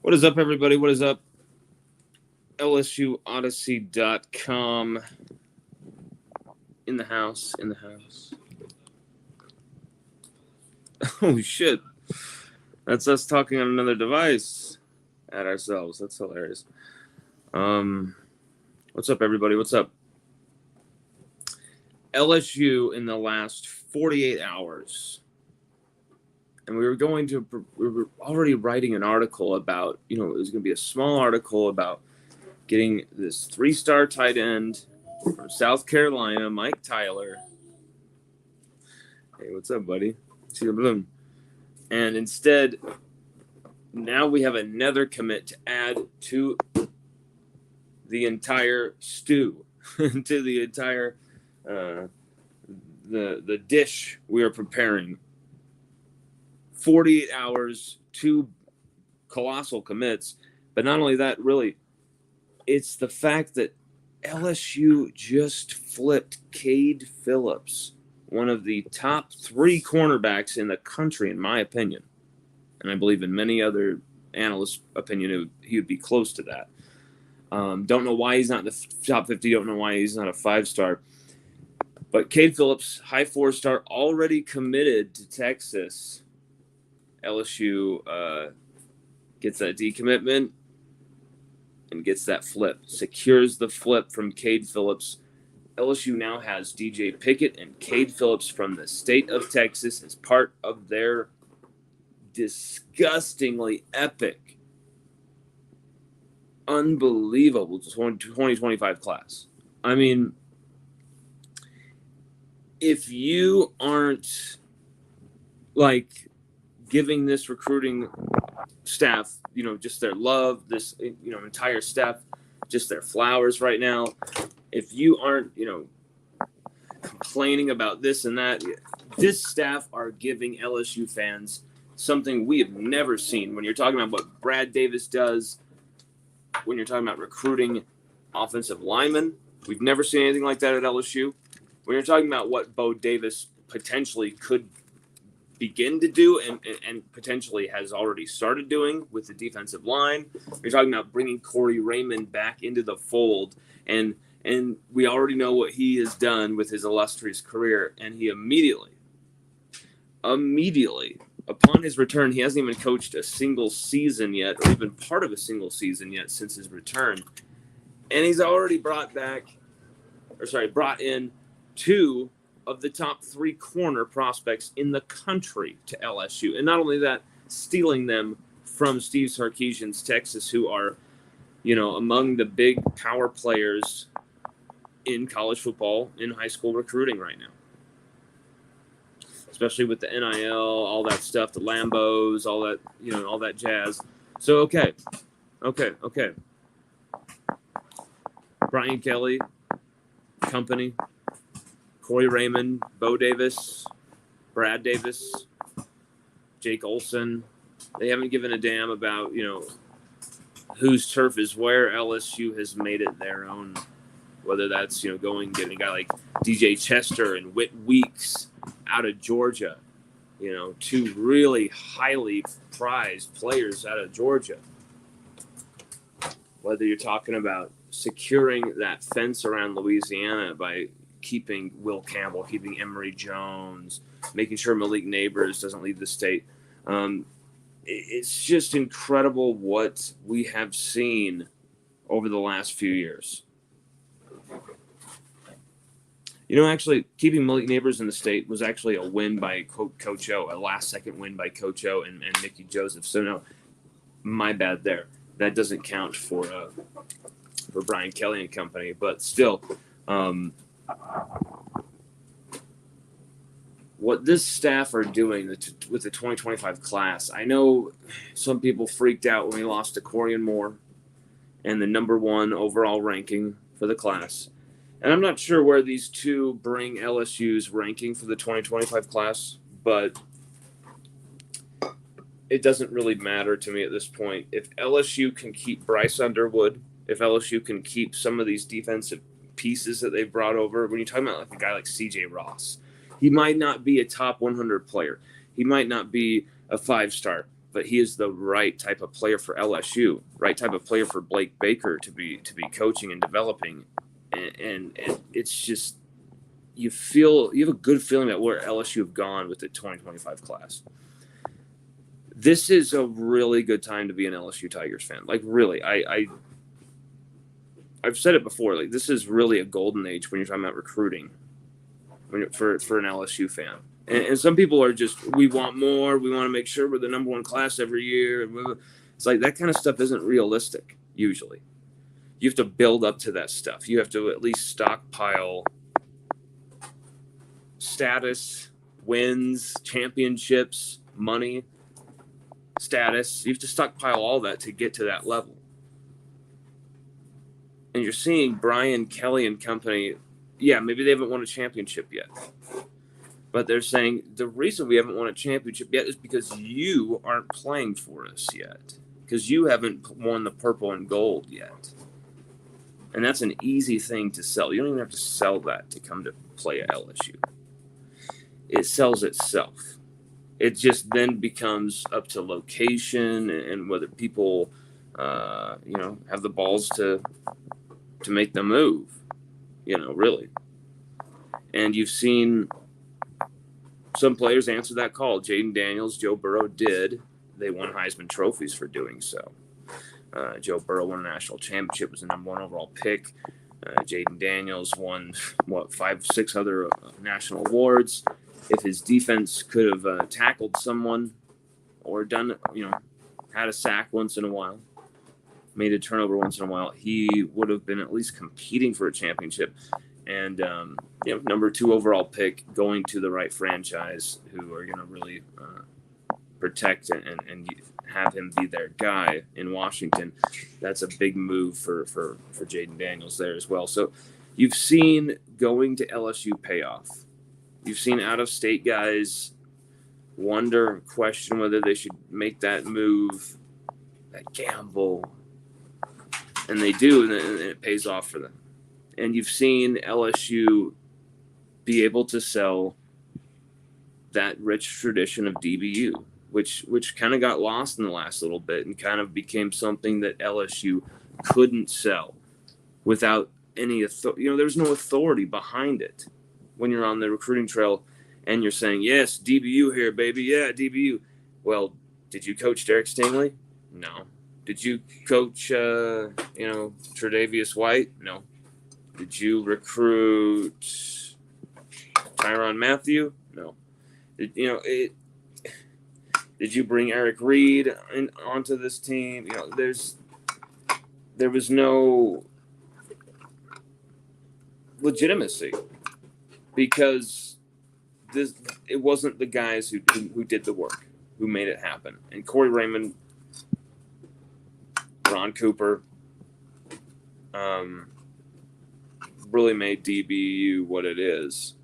What is up, everybody? What is up? LSUODYSSEY.com. In the house. Oh, shit. That's us talking on another device at ourselves. That's hilarious. What's up, everybody? What's up? LSU in the last 48 hours. And we were already writing an article about, it was going to be a small article about getting this 3-star tight end from South Carolina, Mike Tyler. Hey, what's up, buddy? See your balloon. And instead, now we have another commit to add to the entire stew, to the entire the dish we are preparing. 48 hours, 2 colossal commits. But not only that, really, it's the fact that LSU just flipped Kade Phillips, one of the top 3 cornerbacks in the country, in my opinion. And I believe in many other analysts' opinion, he would be close to that. Don't know why he's not in the top 50. Don't know why he's not a 5-star. But Kade Phillips, high 4-star, already committed to Texas. LSU gets that decommitment and gets that flip. Secures the flip from Kade Phillips. LSU now has DJ Pickett and Kade Phillips from the state of Texas as part of their disgustingly epic, unbelievable 2025 class. I mean, if you aren't giving this recruiting staff, just their love, this, entire staff, just their flowers right now, if you aren't, complaining about this and that, this staff are giving LSU fans something we have never seen. When you're talking about what Brad Davis does, when you're talking about recruiting offensive linemen, we've never seen anything like that at LSU. When you're talking about what Bo Davis potentially could begin to do and potentially has already started doing with the defensive line, you're talking about bringing Corey Raymond back into the fold, and we already know what he has done with his illustrious career, and he immediately upon his return, he hasn't even coached a single season yet, or even part of a single season yet since his return, and he's already brought in 2 of the top 3 corner prospects in the country to LSU. And not only that, stealing them from Steve Sarkisian's Texas, who are, among the big power players in college football, in high school recruiting right now. Especially with the NIL, all that stuff, the Lambos, all that, all that jazz. So, okay. Brian Kelly, company, Corey Raymond, Bo Davis, Brad Davis, Jake Olson. They haven't given a damn about, whose turf is where. LSU has made it their own. Whether that's, going and getting a guy like DJ Chester and Whit Weeks out of Georgia, 2 really highly prized players out of Georgia. Whether you're talking about securing that fence around Louisiana by keeping Will Campbell, keeping Emory Jones, making sure Malik Neighbors doesn't leave the state. It's just incredible what we have seen over the last few years. Actually, keeping Malik Neighbors in the state was actually a win by Coach O, a last-second win by Coach O and Mickey Joseph. So, no, my bad there. That doesn't count for Brian Kelly and company. But still, what this staff are doing with the 2025 class, I know some people freaked out when we lost to Corian Moore and the number 1 overall ranking for the class. And I'm not sure where these 2 bring LSU's ranking for the 2025 class, but it doesn't really matter to me at this point. If LSU can keep Bryce Underwood, if LSU can keep some of these defensive pieces that they've brought over, when you're talking about a guy like CJ Ross, he might not be a top 100 player. He might not be a 5-star. but he is the right type of player for LSU, right type of player for Blake Baker to be coaching and developing, and it's just you have a good feeling about where LSU have gone with the 2025 class. This is a really good time to be an LSU Tigers fan. Like, really, I've said it before. Like, this is really a golden age when you're talking about recruiting for an LSU fan. And some people are just, we want more. We want to make sure we're the number one class every year. It's like that kind of stuff isn't realistic usually. You have to build up to that stuff. You have to at least stockpile status, wins, championships, money, status. You have to stockpile all that to get to that level. And you're seeing Brian Kelly and company, yeah, maybe they haven't won a championship yet. But they're saying the reason we haven't won a championship yet is because you aren't playing for us yet. Because you haven't won the purple and gold yet. And that's an easy thing to sell. You don't even have to sell that to come to play at LSU. It sells itself. It just then becomes up to location and whether people, have the balls to make the move, really. And you've seen some players answer that call. Jaden Daniels, Joe Burrow did. They won Heisman trophies for doing so. Joe Burrow won a national championship, was the number one overall pick. Jaden Daniels won, 5-6 other national awards. If his defense could have tackled someone or done, had a sack once in a while, made a turnover once in a while, he would have been at least competing for a championship. And, number 2 overall pick, going to the right franchise who are going to really protect and have him be their guy in Washington. That's a big move for Jaden Daniels there as well. So you've seen going to LSU pay off. You've seen out-of-state guys wonder, question whether they should make that move, that gamble. And they do, and it pays off for them. And you've seen LSU be able to sell that rich tradition of DBU, which kind of got lost in the last little bit and kind of became something that LSU couldn't sell without any authority. There's no authority behind it when you're on the recruiting trail and you're saying, yes, DBU here, baby. Yeah, DBU. Well, did you coach Derek Stingley? No. Did you coach, Tre'Davious White? No. Did you recruit Tyrann Mathieu? No. Did you bring Eric Reed onto this team? There was no legitimacy because it wasn't the guys who did the work, who made it happen. And Corey Raymond, Ron Cooper, really made DBU what it is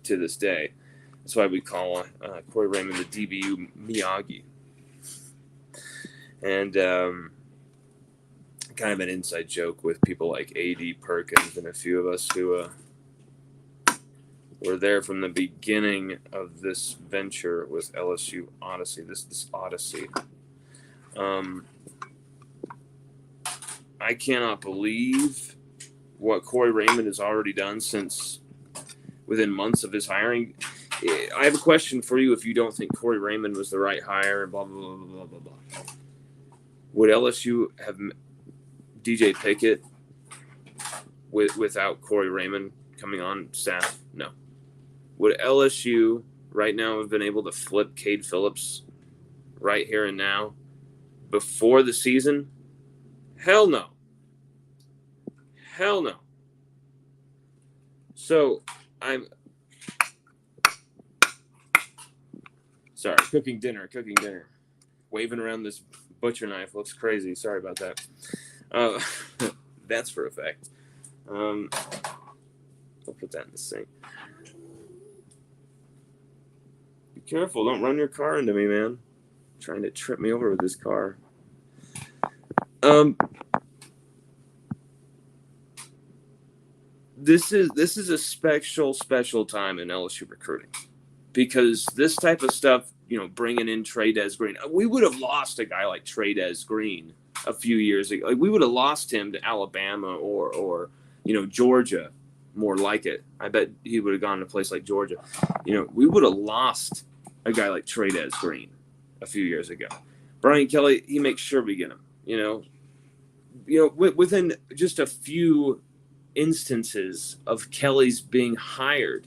to this day. That's why we call Corey Raymond the DBU Miyagi. And kind of an inside joke with people like A.D. Perkins and a few of us who were there from the beginning of this venture with LSU Odyssey, this Odyssey. I cannot believe what Corey Raymond has already done since within months of his hiring. I have a question for you if you don't think Corey Raymond was the right hire and blah, blah, blah, blah, blah, blah. Would LSU have DJ Pickett without Corey Raymond coming on staff? No. Would LSU right now have been able to flip Cade Phillips right here and now before the season? Hell no. Hell no. So I'm sorry, cooking dinner. Waving around this butcher knife looks crazy. Sorry about that. That's for a fact. I'll put that in the sink. Be careful. Don't run your car into me, man. Trying to trip me over with this car. This is a special time in LSU recruiting because this type of stuff bringing in Trades Green. We would have lost a guy like Trades Green a few years ago. Like, we would have lost him to Alabama or Georgia, more like it. I bet he would have gone to a place like Georgia. We would have lost a guy like Trades Green a few years ago. Brian Kelly, he makes sure we get him. Within just a few instances of Kelly's being hired,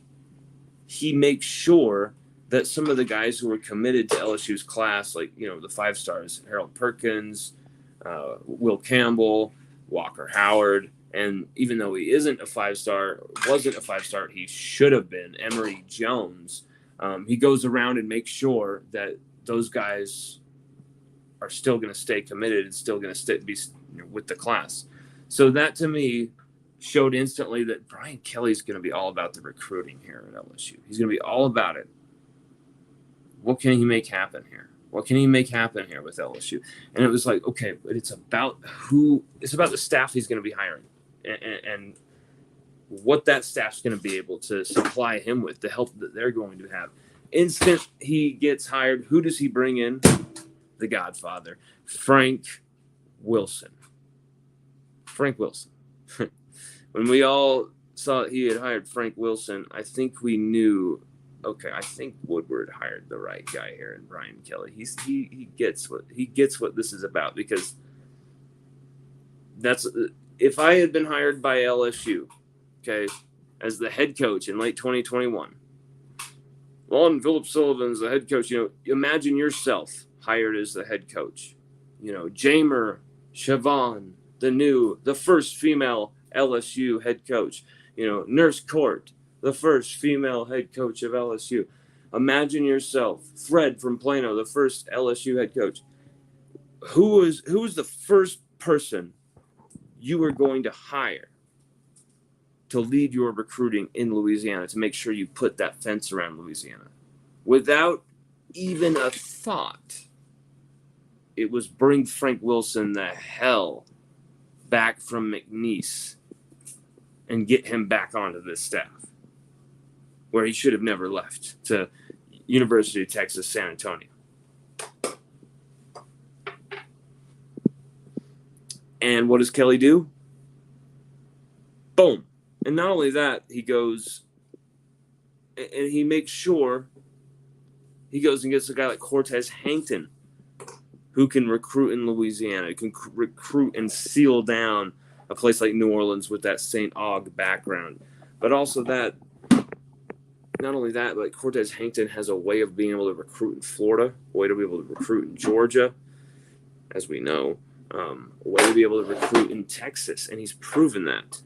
he makes sure that some of the guys who were committed to LSU's class, like, the 5 stars, Harold Perkins, Will Campbell, Walker Howard, and even though he wasn't a 5-star, he should have been, Emory Jones. He goes around and makes sure that those guys are still going to stay committed and still going to be with the class. So that, to me, showed instantly that Brian Kelly's going to be all about the recruiting here at LSU. He's going to be all about it. What can he make happen here? What can he make happen here with LSU? And it was like, okay, but it's about the staff he's going to be hiring and what that staff's going to be able to supply him with, the help that they're going to have. Instant he gets hired, who does he bring in? The Godfather, Frank Wilson. Frank Wilson. When we all saw he had hired Frank Wilson, I think we knew, okay, I think Woodward hired the right guy here in Brian Kelly. He gets what this is about, because that's, if I had been hired by LSU, okay, as the head coach in late 2021, Lon Phillips Sullivan's the head coach. Imagine yourself hired as the head coach. Jamer Siobhan, the first female LSU head coach. Nurse Court, the first female head coach of LSU. Imagine yourself, Fred from Plano, the first LSU head coach. Who was the first person you were going to hire to lead your recruiting in Louisiana, to make sure you put that fence around Louisiana? Without even a thought, it was bring Frank Wilson the hell back from McNeese and get him back onto this staff, where he should have never left, to University of Texas, San Antonio. And what does Kelly do? Boom. And not only that, he goes and he makes sure he goes and gets a guy like Cortez Hankton, who can recruit in Louisiana, can recruit and seal down a place like New Orleans with that St. Aug background. But also that, not only that, but Cortez Hankton has a way of being able to recruit in Florida, a way to be able to recruit in Georgia, as we know, a way to be able to recruit in Texas, and he's proven that.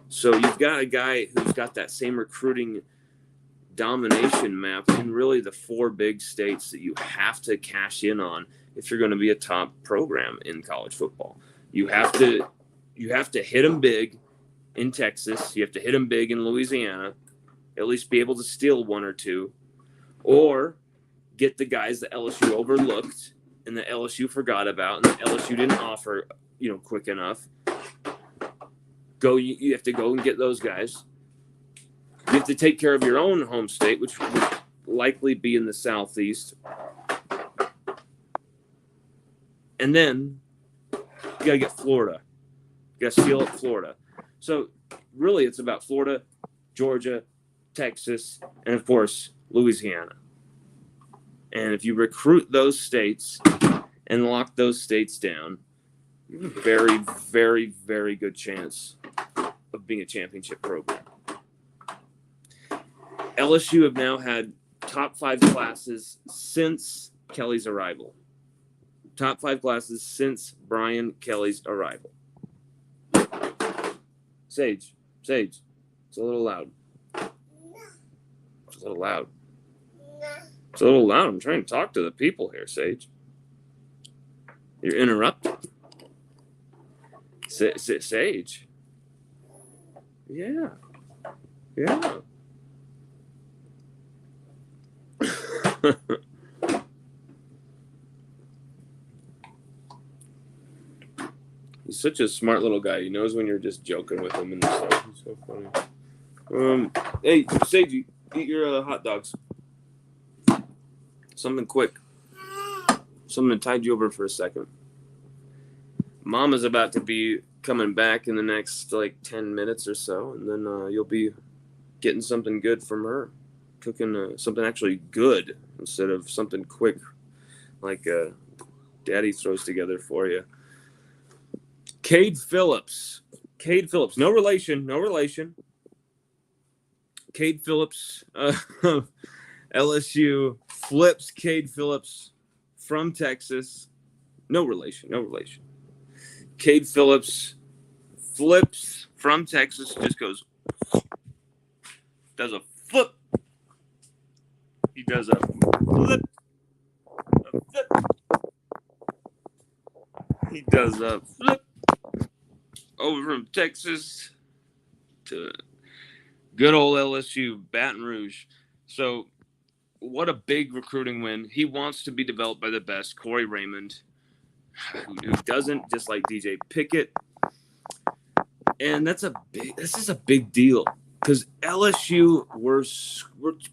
So you've got a guy who's got that same recruiting domination map in really the 4 big states that you have to cash in on if you're going to be a top program in college football. You have to hit them big in Texas. You have to hit them big in Louisiana, at least be able to steal 1 or 2, or get the guys that LSU overlooked and that LSU forgot about and that LSU didn't offer, quick enough. You have to go and get those guys. You have to take care of your own home state, which would likely be in the Southeast. And then you got to get Florida. You got to seal up Florida. So really it's about Florida, Georgia, Texas, and of course, Louisiana. And if you recruit those states and lock those states down, you have a very, very, very good chance of being a championship program. LSU have now had top 5 classes since Kelly's arrival. Top 5 classes since Brian Kelly's arrival. Sage, it's a little loud. It's a little loud. It's a little loud. I'm trying to talk to the people here, Sage. You're interrupting. Sage. Yeah. He's such a smart little guy. He knows when you're just joking with him and stuff. He's so funny. Hey, Sage, eat your hot dogs. Something quick. Something to tide you over for a second. Mama's about to be coming back in the next 10 minutes or so, and then you'll be getting something good from her. Cooking something actually good instead of something quick like Daddy throws together for you. Kade Phillips. No relation. Kade Phillips. LSU flips Kade Phillips from Texas. No relation. Kade Phillips flips from Texas. Just goes. Does a flip. He does a flip. He does a flip over from Texas to good old LSU, Baton Rouge. So, what a big recruiting win. He wants to be developed by the best, Corey Raymond, who doesn't, just like DJ Pickett. And this is a big deal because LSU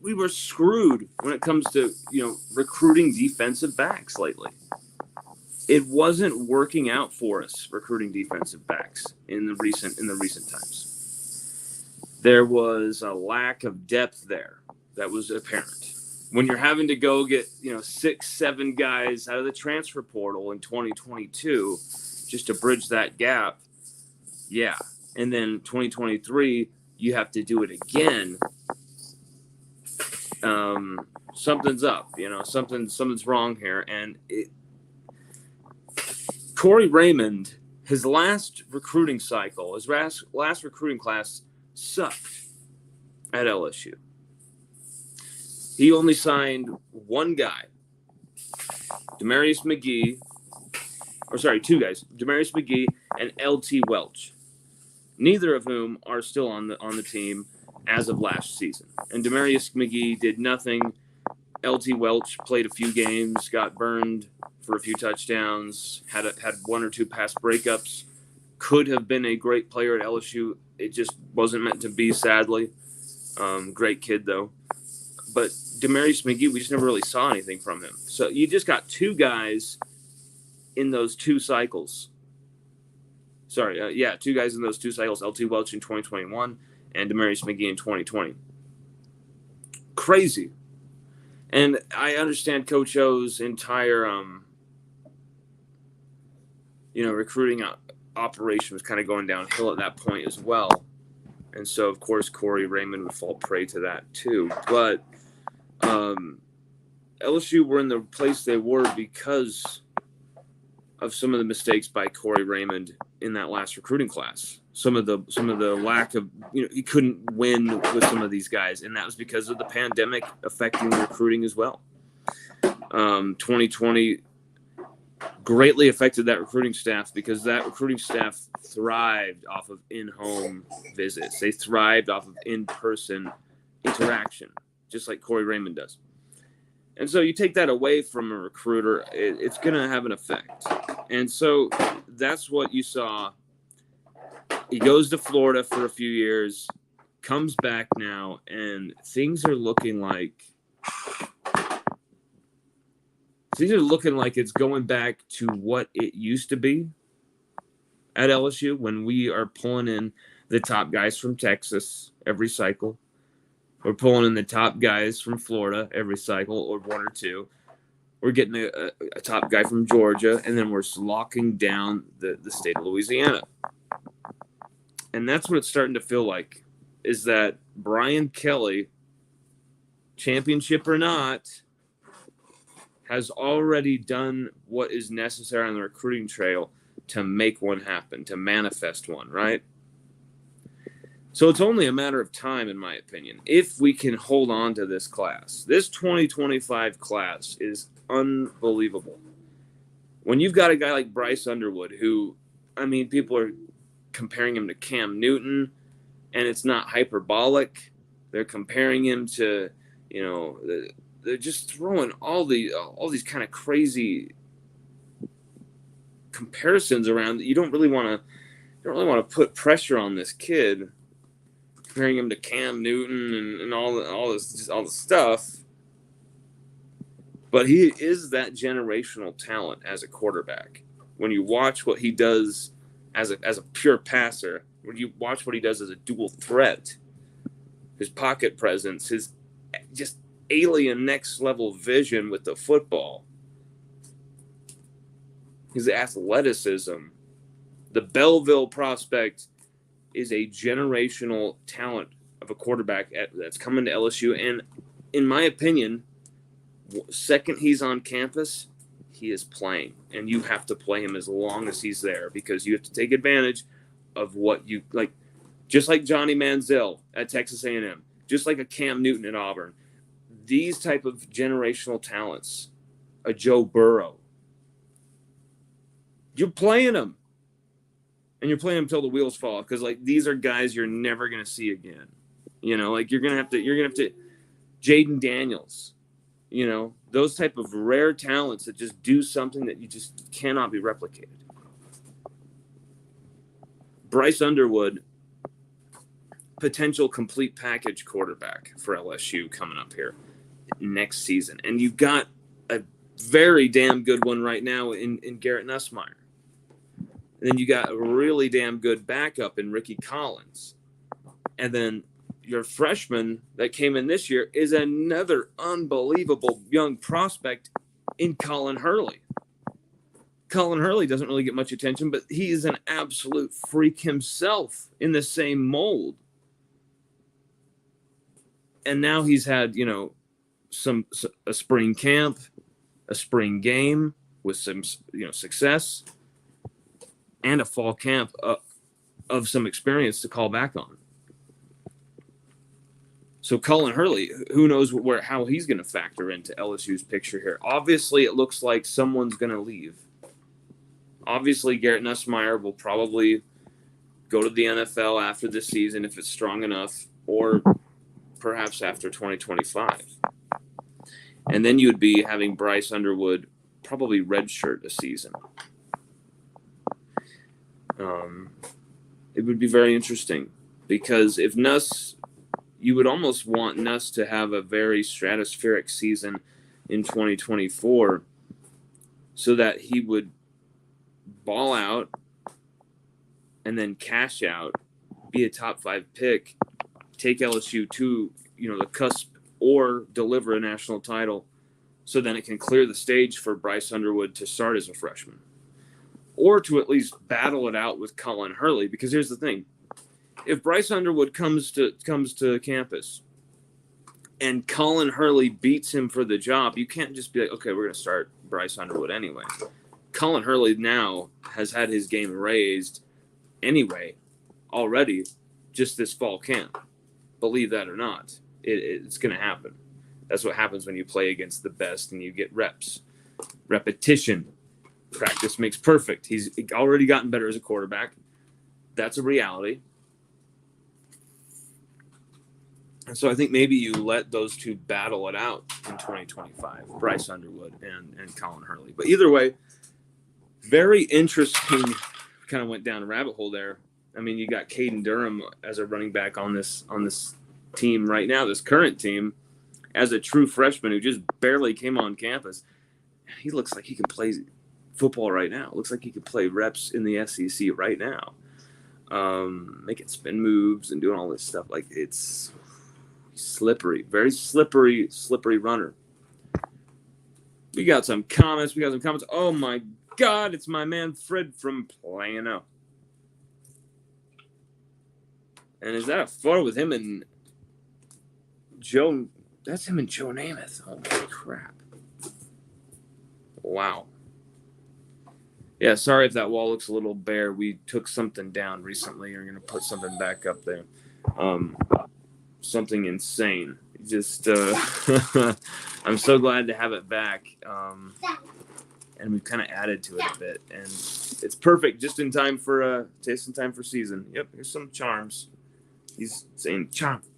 we were screwed when it comes to recruiting defensive backs lately. It wasn't working out for us recruiting defensive backs in the recent times. There was a lack of depth there that was apparent. When you're having to go get 6-7 guys out of the transfer portal in 2022 just to bridge that gap, yeah. And then 2023 you have to do it again. Something's up, something's wrong here, and Corey Raymond, his last recruiting cycle, his last recruiting class sucked at LSU. He only signed one guy, two guys, Demarius McGee and LT Welch, neither of whom are still on the team as of last season. And Demarius McGee did nothing. LT Welch played a few games, got burned for a few touchdowns, had one or two pass breakups, could have been a great player at LSU. It just wasn't meant to be, sadly. Great kid, though. But Demarius McGee, we just never really saw anything from him. So you just got two guys in those two cycles. Two guys in those two cycles, LT Welch in 2021 and Demarius McGee in 2020. Crazy. And I understand Coach O's entire recruiting operation was kind of going downhill at that point as well. And so, of course, Corey Raymond would fall prey to that too. But LSU were in the place they were because of some of the mistakes by Corey Raymond in that last recruiting class. Some of the lack of, he couldn't win with some of these guys, and that was because of the pandemic affecting the recruiting as well. 2020 greatly affected that recruiting staff because that recruiting staff thrived off of in-home visits. They thrived off of in-person interaction, just like Corey Raymond does. And so you take that away from a recruiter, it's going to have an effect. And so that's what you saw. He goes to Florida for a few years, comes back now, and things are looking like it's going back to what it used to be at LSU when we are pulling in the top guys from Texas every cycle. We're pulling in the top guys from Florida every cycle, or one or two. We're getting a top guy from Georgia, and then we're locking down the state of Louisiana. And that's what it's starting to feel like, is that Brian Kelly, championship or not, has already done what is necessary on the recruiting trail to make one happen, to manifest one, right? So it's only a matter of time, in my opinion, if we can hold on to this class. This 2025 class is unbelievable. When you've got a guy like Bryce Underwood, who, people are comparing him to Cam Newton, and it's not hyperbolic. They're comparing him to, they're just throwing all these kind of crazy comparisons around that you don't really want to put pressure on this kid, comparing him to Cam Newton and all this stuff. But he is that generational talent as a quarterback. When you watch what he does as a pure passer, when you watch what he does as a dual threat, his pocket presence, his just alien next level vision with the football, his athleticism, the Belleville prospect is a generational talent of a quarterback that's coming to LSU. And in my opinion, second he's on campus, he is playing. And you have to play him as long as he's there, because you have to take advantage of what you like. Just like Johnny Manziel at Texas A&M, just like a Cam Newton at Auburn. These type of generational talents, a Joe Burrow, you're playing them. And you're playing them until the wheels fall, because like these are guys you're never gonna see again. You know, like you're gonna have to Jaden Daniels, you know, those type of rare talents that just do something that you just cannot be replicated. Bryce Underwood, potential complete package quarterback for LSU coming up here next season. And you've got a very damn good one right now in Garrett Nussmeier. And then you got a really damn good backup in Ricky Collins. And then your freshman that came in this year is another unbelievable young prospect in Colin Hurley. Colin Hurley doesn't really get much attention, but he is an absolute freak himself in the same mold. And now he's had, you know, a spring camp, a spring game with some, you know, success, and a fall camp of some experience to call back on. So Colin Hurley, who knows how he's going to factor into LSU's picture here. Obviously, it looks like someone's going to leave. Obviously, Garrett Nussmeier will probably go to the NFL after this season if it's strong enough, or perhaps after 2025. And then you would be having Bryce Underwood probably redshirt a season. It would be very interesting, because if Nuss, you would almost want Nuss to have a very stratospheric season in 2024 so that he would ball out and then cash out, be a top 5 pick, take LSU to, you know, the cusp, or deliver a national title, so then it can clear the stage for Bryce Underwood to start as a freshman, or to at least battle it out with Colin Hurley. Because here's the thing. If Bryce Underwood comes to campus and Colin Hurley beats him for the job, you can't just be like, okay, we're going to start Bryce Underwood anyway. Colin Hurley now has had his game raised anyway already, just this fall camp. Believe that or not, it's going to happen. That's what happens when you play against the best and you get reps. Repetition. Practice makes perfect. He's already gotten better as a quarterback. That's a reality. And so I think maybe you let those two battle it out in 2025, Bryce Underwood and Colin Hurley. But either way, very interesting. Kind of went down a rabbit hole there. I mean, you got Caden Durham as a running back on this team right now, this current team, as a true freshman who just barely came on campus. He looks like he can play football right now. Looks like he could play reps in the SEC right now, making spin moves and doing all this stuff. Like, it's slippery, very slippery runner. We got some comments. Oh my God, it's my man Fred from Plano. And is that a photo with him and Joe? That's him and Joe Namath. Oh my crap. Wow. Yeah, sorry if that wall looks a little bare. We took something down recently. We're going to put something back up there. Something insane. Just, I'm so glad to have it back. And we've kind of added to it a bit. And it's perfect, just in time for season. Yep, here's some charms. He's saying charms.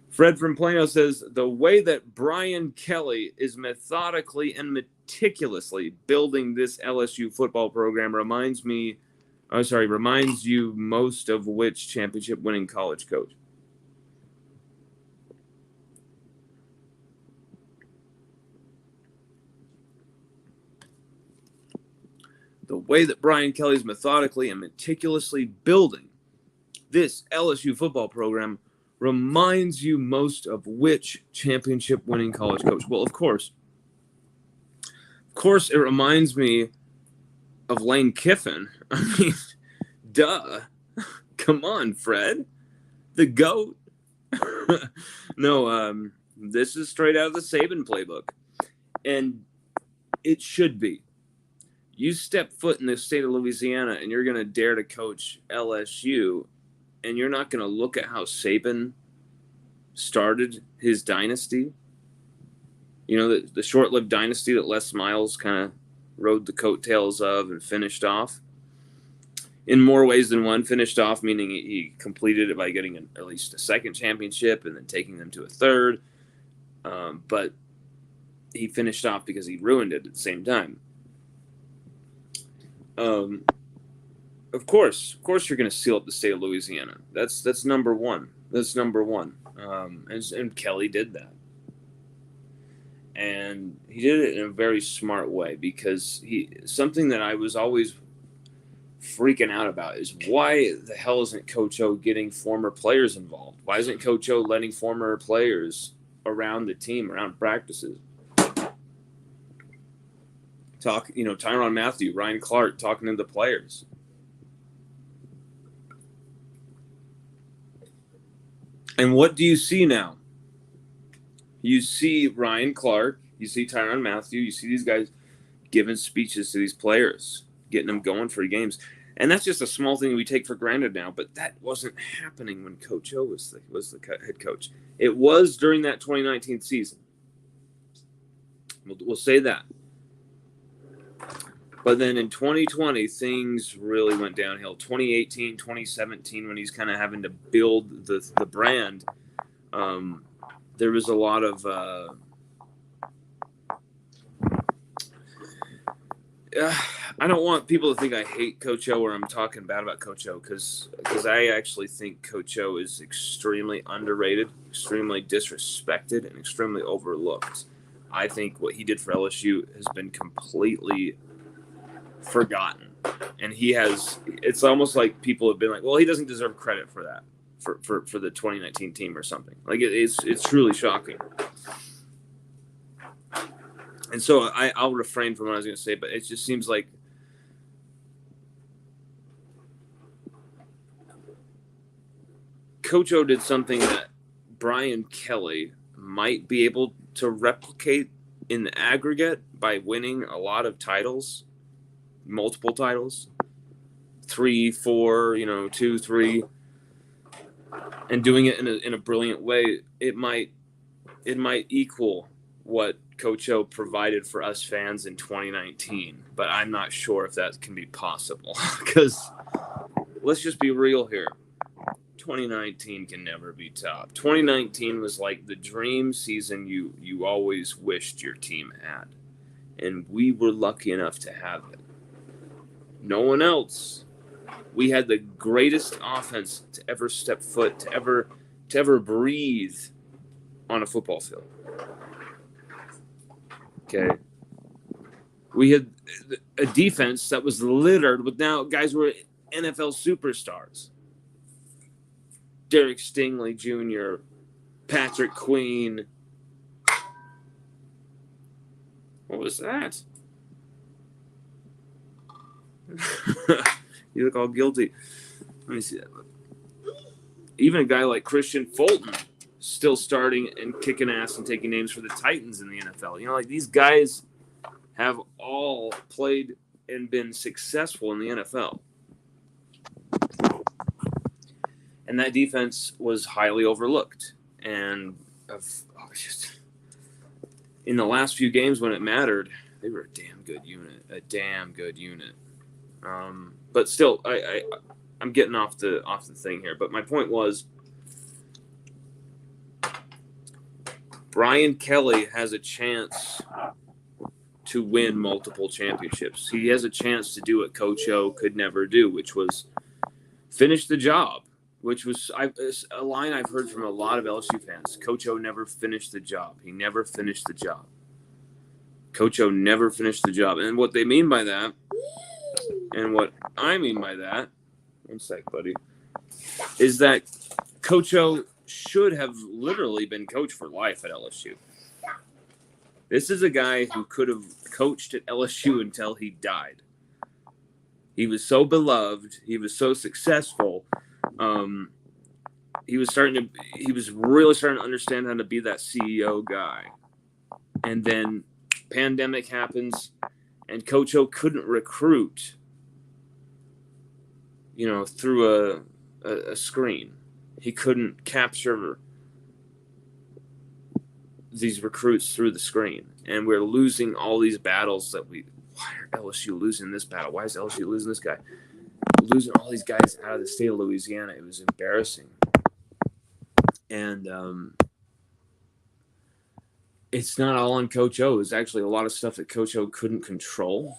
Fred from Plano says, the way that Brian Kelly is methodically and meticulously building this LSU football program reminds you most of which championship winning college coach? the way that Brian Kelly's methodically and meticulously building this LSU football program reminds you most of which championship-winning college coach? Well, of course. Of course, it reminds me of Lane Kiffin. I mean, duh. Come on, Fred. The GOAT. No, this is straight out of the Saban playbook. And it should be. You step foot in the state of Louisiana and you're going to dare to coach LSU, and you're not going to look at how Saban started his dynasty. You know, the short-lived dynasty that Les Miles kind of rode the coattails of and finished off. In more ways than one, finished off, meaning he completed it by getting at least a second championship and then taking them to a third. But he finished off because he ruined it at the same time. Of course you're going to seal up the state of Louisiana. That's number one. That's number one. And Kelly did that. And he did it in a very smart way, because something that I was always freaking out about is, why the hell isn't Coach O getting former players involved? Why isn't Coach O letting former players around the team, around practices? Tyrann Mathieu, Ryan Clark talking to the players. And what do you see now? You see Ryan Clark, you see Tyrann Mathieu, you see these guys giving speeches to these players, getting them going for games. And that's just a small thing we take for granted now, but that wasn't happening when Coach O was the head coach. It was during that 2019 season. We'll say that. But then in 2020, things really went downhill. 2018, 2017, when he's kind of having to build the brand, there was a lot of I don't want people to think I hate Coach O or I'm talking bad about Coach O, because I actually think Coach O is extremely underrated, extremely disrespected, and extremely overlooked. I think what he did for LSU has been completely forgotten. And it's almost like people have been like, well, he doesn't deserve credit for that, for the 2019 team or something. Like, it's truly shocking. And so I'll refrain from what I was going to say, but it just seems like Coach O did something that Brian Kelly might be able to replicate in the aggregate by winning a lot of titles, multiple titles, 3, 4, 2, 3, and doing it in a brilliant way. It might equal what Coach O provided for us fans in 2019, but I'm not sure if that can be possible, because let's just be real here. 2019 can never be topped. 2019 was like the dream season you always wished your team had, and we were lucky enough to have it. No one else. We had the greatest offense to ever step foot, to ever breathe on a football field. Okay. We had a defense that was littered with now guys who were NFL superstars. Derek Stingley Jr., Patrick Queen. What was that? You look all guilty. Let me see that. Even a guy like Christian Fulton still starting and kicking ass and taking names for the Titans in the NFL. Like, these guys have all played and been successful in the NFL. And that defense was highly overlooked. And in the last few games when it mattered, they were a damn good unit. But still, I'm getting off the thing here. But my point was, Brian Kelly has a chance to win multiple championships. He has a chance to do what Coach O could never do, which was finish the job, which was a line I've heard from a lot of LSU fans. Coach O never finished the job. He never finished the job. Coach O never finished the job. And what they mean by that And what I mean by that, one sec, buddy, is that Coach O should have literally been coach for life at LSU. This is a guy who could have coached at LSU until he died. He was so beloved. He was so successful. He was really starting to understand how to be that CEO guy. And then pandemic happens, and Coach O couldn't recruit, through a screen. He couldn't capture these recruits through the screen. And we're losing all these battles why are LSU losing this battle? Why is LSU losing this guy? Losing all these guys out of the state of Louisiana. It was embarrassing. And it's not all on Coach O. It was actually a lot of stuff that Coach O couldn't control.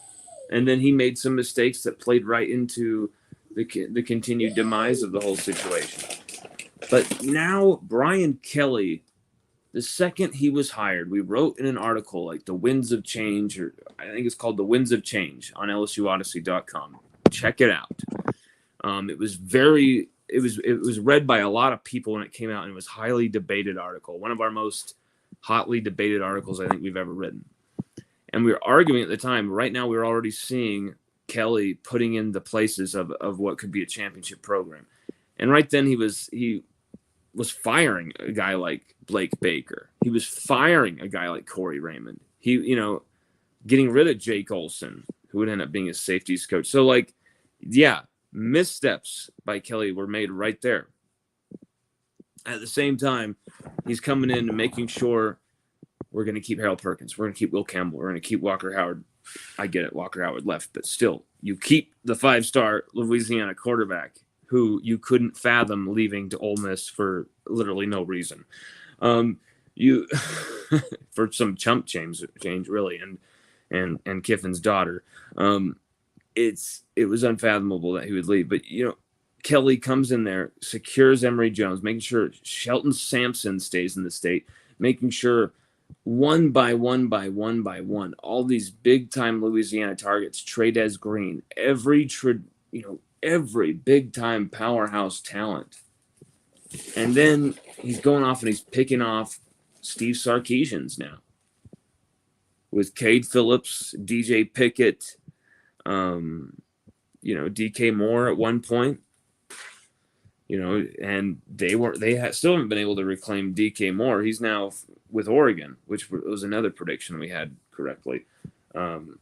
And then he made some mistakes that played right into the continued demise of the whole situation. But now Brian Kelly, the second he was hired, we wrote in an article like The Winds of Change, or I think it's called The Winds of Change on LSUODYSSEY.com. Check it out. It was read by a lot of people when it came out, and it was a highly debated article. One of our most hotly debated articles I think we've ever written. And we were arguing at the time. Right now, we're already seeing Kelly putting in the places of what could be a championship program. And right then he was firing a guy like Blake Baker. He was firing a guy like Corey Raymond. He, getting rid of Jake Olson, who would end up being his safeties coach. So, missteps by Kelly were made right there. At the same time, he's coming in and making sure we're going to keep Harold Perkins. We're going to keep Will Campbell. We're going to keep Walker Howard. I get it, Walker Howard left, but still, you keep the 5-star Louisiana quarterback who you couldn't fathom leaving to Ole Miss for literally no reason. You for some chump change really, and Kiffin's daughter. It was unfathomable that he would leave. But Kelly comes in there, secures Emory Jones, making sure Shelton Sampson stays in the state, making sure one by one, all these big time Louisiana targets, Tradez Green, every big time powerhouse talent. And then he's going off and he's picking off Steve Sarkisians now with Kade Phillips, DJ Pickett, DK Moore at one point, and still haven't been able to reclaim DK Moore. He's now with Oregon, which was another prediction we had correctly. And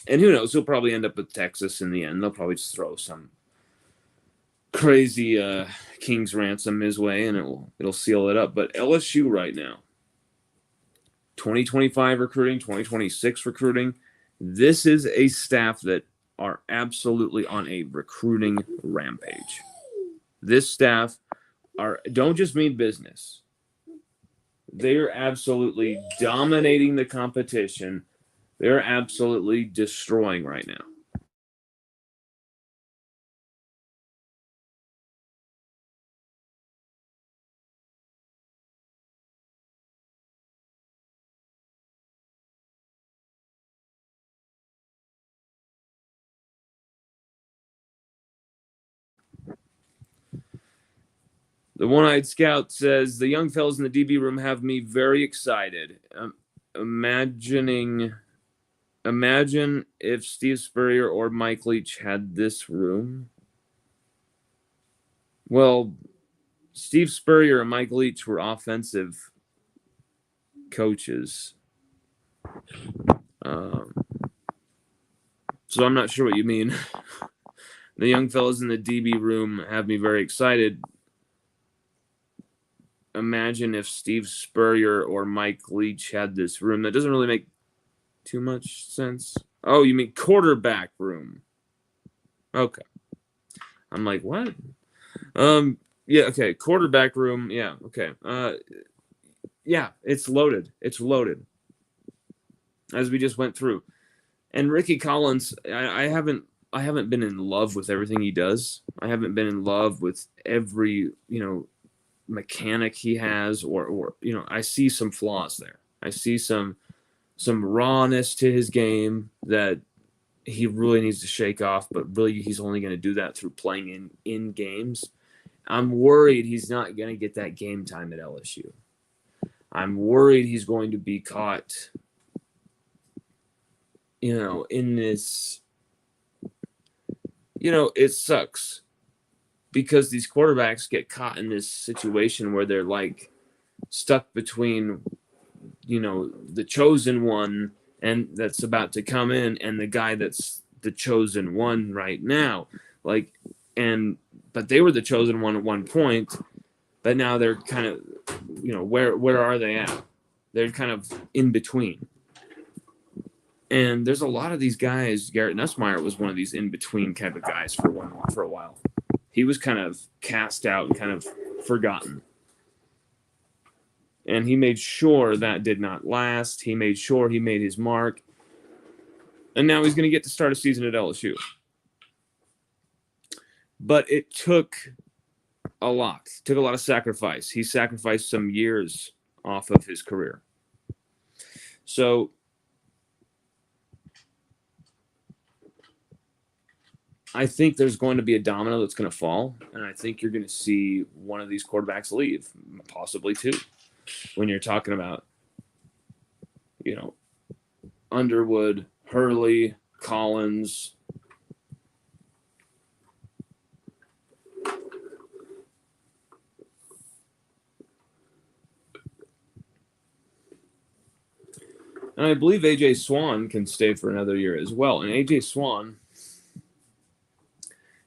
who knows? He'll probably end up with Texas in the end. They'll probably just throw some crazy King's ransom his way, and it'll seal it up. But LSU right now, 2025 recruiting, 2026 recruiting. This is a staff that are absolutely on a recruiting rampage. This staff don't just mean business. They're absolutely dominating the competition. They're absolutely destroying right now. The One-Eyed Scout says, the young fellas in the DB room have me very excited. Imagine if Steve Spurrier or Mike Leach had this room. Well, Steve Spurrier and Mike Leach were offensive coaches. So I'm not sure what you mean. The young fellas in the DB room have me very excited. Imagine if Steve Spurrier or Mike Leach had this room. That doesn't really make too much sense. Oh, you mean quarterback room? Okay. I'm like, what? Yeah, okay. Quarterback room. Yeah, okay. Yeah, it's loaded. It's loaded. As we just went through. And Ricky Collins, I haven't been in love with everything he does. I haven't been in love with every, mechanic he has, or I see some flaws there. I see some rawness to his game that he really needs to shake off, but really he's only going to do that through playing in games. I'm worried he's not going to get that game time at LSU. I'm worried he's going to be caught, in this, it sucks because these quarterbacks get caught in this situation where they're like stuck between, the chosen one and that's about to come in and the guy that's the chosen one right now. But they were the chosen one at one point, but now they're kind of, where are they at? They're kind of in between. And there's a lot of these guys. Garrett Nussmeier was one of these in-between type of guys for a while. He was kind of cast out and kind of forgotten. And he made sure that did not last. He made sure he made his mark. And now he's going to get to start a season at LSU. But it took a lot. It took a lot of sacrifice. He sacrificed some years off of his career. So I think there's going to be a domino that's going to fall, and I think you're going to see one of these quarterbacks leave, possibly two. When you're talking about, Underwood, Hurley, Collins. And I believe A.J. Swan can stay for another year as well. And A.J. Swan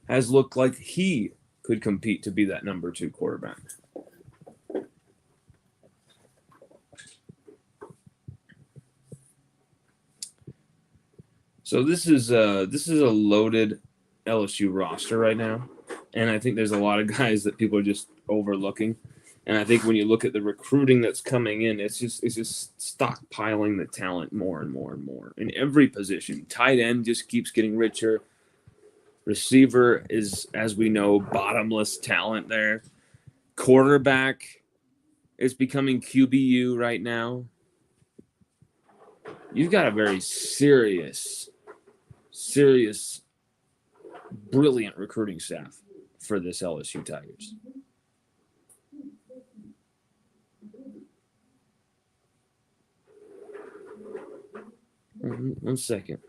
has looked like he could compete to be that number 2 quarterback. So this is a loaded LSU roster right now, and I think there's a lot of guys that people are just overlooking. And I think when you look at the recruiting that's coming in, it's just stockpiling the talent more and more and more in every position. Tight end just keeps getting richer. Receiver is, as we know, bottomless talent there. Quarterback is becoming QBU right now. You've got a very serious, brilliant recruiting staff for this LSU Tigers. One second.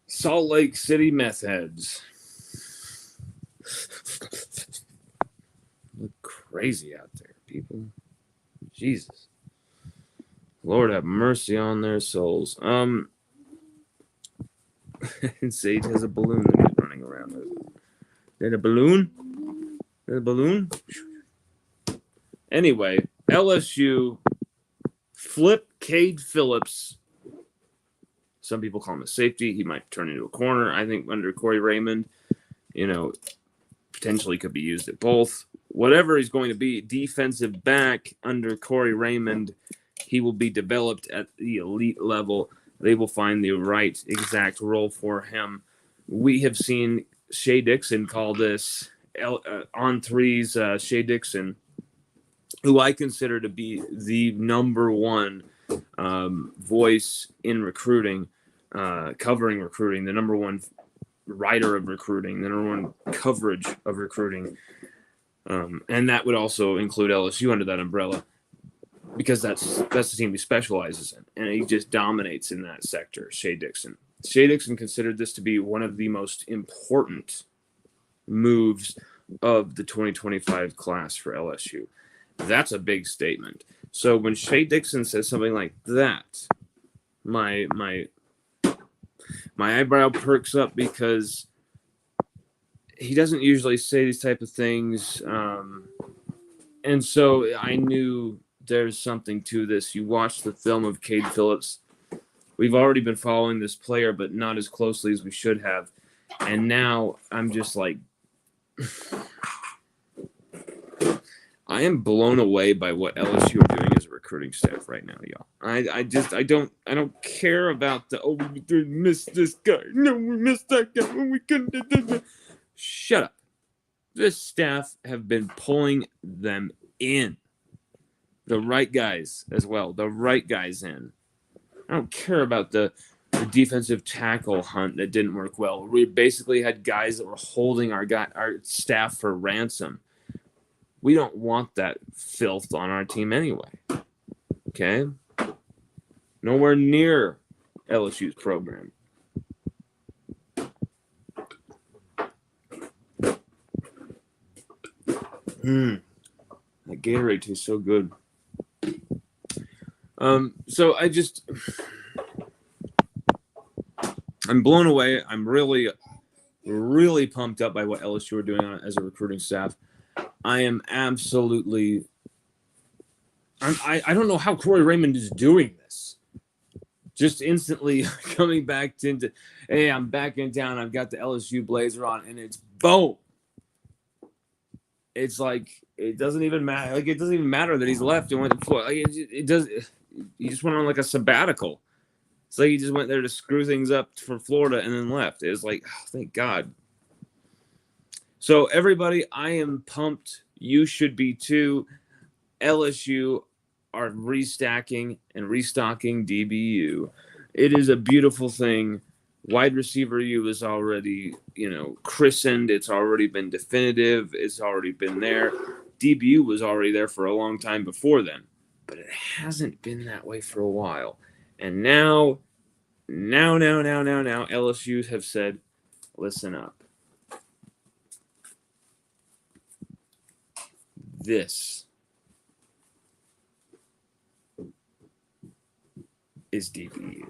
Salt Lake City meth heads. Look crazy out there, people. Jesus. Lord have mercy on their souls. Sage has a balloon that he's running around with. Is that a balloon? Is that a balloon? Anyway, LSU flip Kade Phillips. Some people call him a safety. He might turn into a corner. I think under Corey Raymond, potentially could be used at both. Whatever he's going to be, defensive back under Corey Raymond, he will be developed at the elite level. They will find the right exact role for him. We have seen Shea Dixon call this on threes. Shea Dixon, who I consider to be the number one voice in recruiting, covering recruiting, the number one writer of recruiting, the number one coverage of recruiting. And that would also include LSU under that umbrella, because that's the team he specializes in, and he just dominates in that sector. Shea Dixon considered this to be one of the most important moves of the 2025 class for LSU. That's a big statement. So when Shea Dixon says something like that, my eyebrow perks up, because he doesn't usually say these type of things. And so I knew there's something to this. You watch the film of Kade Phillips. We've already been following this player, but not as closely as we should have. And now I'm just like, I am blown away by what LSU are doing as a recruiting staff right now, y'all. I don't care about the, oh, we missed this guy. No, we missed that guy. We couldn't. Shut up. This staff have been pulling them in. The right guys as well. The right guys in. I don't care about the defensive tackle hunt that didn't work well. We basically had guys that were holding our staff for ransom. We don't want that filth on our team anyway. Okay? Nowhere near LSU's program. That Gatorade tastes so good. So I'm blown away. I'm really, really pumped up by what LSU are doing as a recruiting staff. I am absolutely. I don't know how Corey Raymond is doing this. Just instantly coming back into, hey, I'm back in town. I've got the LSU blazer on, and it's boom. It's like it doesn't even matter. Like it doesn't even matter that he's left and went to Florida. Like it does. He just went on like a sabbatical. It's like he just went there to screw things up for Florida and then left. It was like, oh, thank God. So everybody, I am pumped. You should be too. LSU are restacking and restocking DBU. It is a beautiful thing. Wide receiver U is already, christened. It's already been definitive. It's already been there. DBU was already there for a long time before then, but it hasn't been that way for a while. And now, LSU have said, listen up. This is DBU.